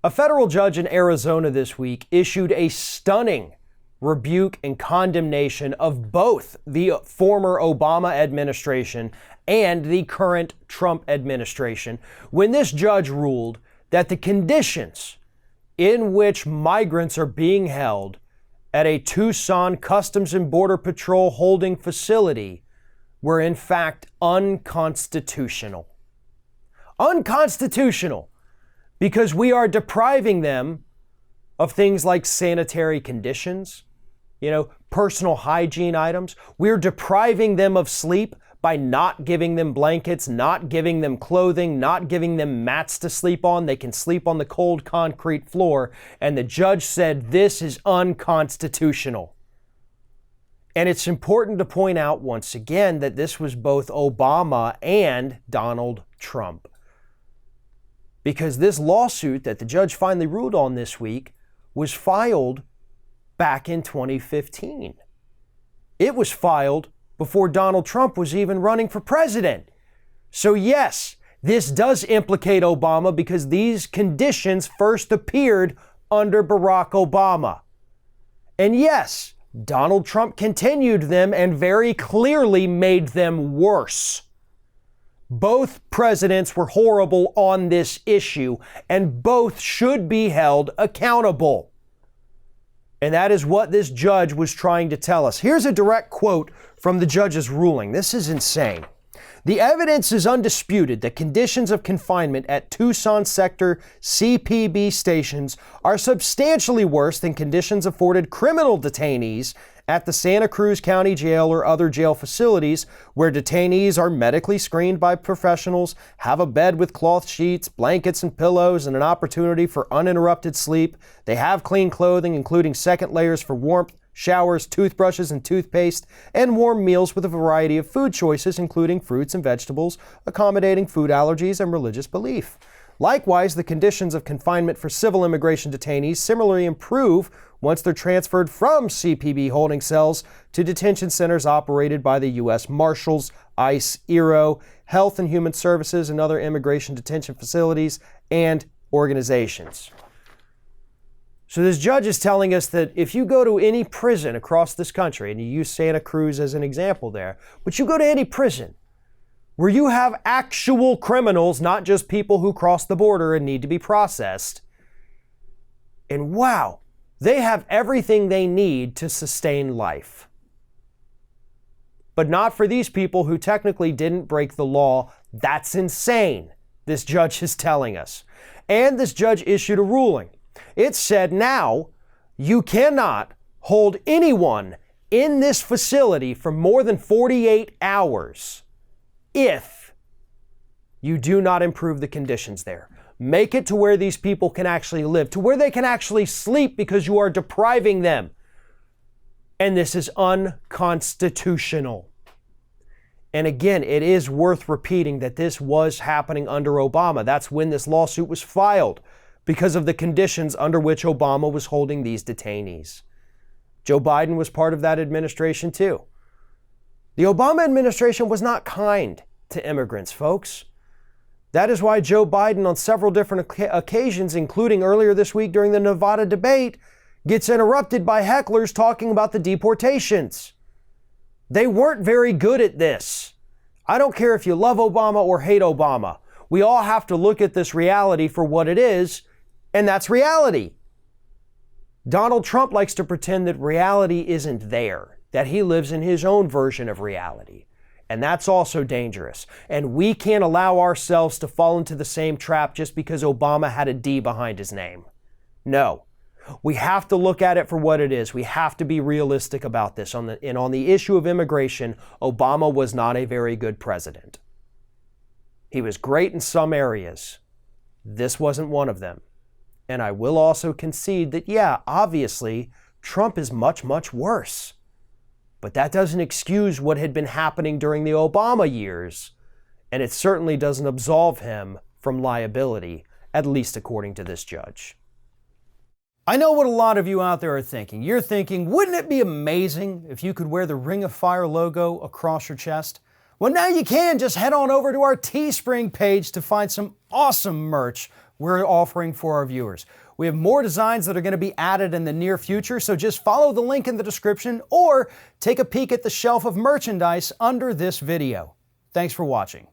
A federal judge in Arizona this week issued a stunning rebuke and condemnation of both the former Obama administration and the current Trump administration when this judge ruled that the conditions in which migrants are being held at a Tucson Customs and Border Patrol holding facility were in fact unconstitutional. Unconstitutional because we are depriving them of things like sanitary conditions, personal hygiene items. We're depriving them of sleep by not giving them blankets, not giving them clothing, not giving them mats to sleep on. They can sleep on the cold concrete floor. And the judge said this is unconstitutional. And it's important to point out once again that this was both Obama and Donald Trump. Because this lawsuit that the judge finally ruled on this week was filed back in 2015. It was filed before Donald Trump was even running for president. So yes, this does implicate Obama because these conditions first appeared under Barack Obama. And yes, Donald Trump continued them and very clearly made them worse. Both presidents were horrible on this issue, and both should be held accountable. And that is what this judge was trying to tell us. Here's a direct quote from the judge's ruling. This is insane. The evidence is undisputed that conditions of confinement at Tucson sector CPB stations are substantially worse than conditions afforded criminal detainees at the Santa Cruz County Jail or other jail facilities where detainees are medically screened by professionals, have a bed with cloth sheets, blankets and pillows, and an opportunity for uninterrupted sleep. They have clean clothing, including second layers for warmth, showers, toothbrushes and toothpaste, and warm meals with a variety of food choices, including fruits and vegetables, accommodating food allergies and religious belief. Likewise, the conditions of confinement for civil immigration detainees similarly improve once they're transferred from CPB holding cells to detention centers operated by the U.S. Marshals, ICE, ERO, Health and Human Services, and other immigration detention facilities and organizations. So this judge is telling us that if you go to any prison across this country, and you use Santa Cruz as an example there, but you go to any prison where you have actual criminals, not just people who cross the border and need to be processed, and wow, they have everything they need to sustain life. But not for these people who technically didn't break the law. That's insane, this judge is telling us. And this judge issued a ruling. It said now you cannot hold anyone in this facility for more than 48 hours if you do not improve the conditions there. Make it to where these people can actually live, to where they can actually sleep because you are depriving them. And this is unconstitutional. And again, it is worth repeating that this was happening under Obama. That's when this lawsuit was filed, because of the conditions under which Obama was holding these detainees. Joe Biden was part of that administration too. The Obama administration was not kind to immigrants, folks. That is why Joe Biden on several different occasions, including earlier this week during the Nevada debate, gets interrupted by hecklers talking about the deportations. They weren't very good at this. I don't care if you love Obama or hate Obama. We all have to look at this reality for what it is, and that's reality. Donald Trump likes to pretend that reality isn't there, that he lives in his own version of reality. And that's also dangerous. And we can't allow ourselves to fall into the same trap just because Obama had a D behind his name. No. We have to look at it for what it is. We have to be realistic about this. On the issue of immigration, Obama was not a very good president. He was great in some areas. This wasn't one of them. And I will also concede that, yeah, obviously, Trump is much, much worse. But that doesn't excuse what had been happening during the Obama years, and it certainly doesn't absolve him from liability, at least according to this judge. I know what a lot of you out there are thinking. You're thinking, wouldn't it be amazing if you could wear the Ring of Fire logo across your chest? Well, now you can. Just head on over to our Teespring page to find some awesome merch we're offering for our viewers. We have more designs that are going to be added in the near future, so just follow the link in the description or take a peek at the shelf of merchandise under this video. Thanks for watching.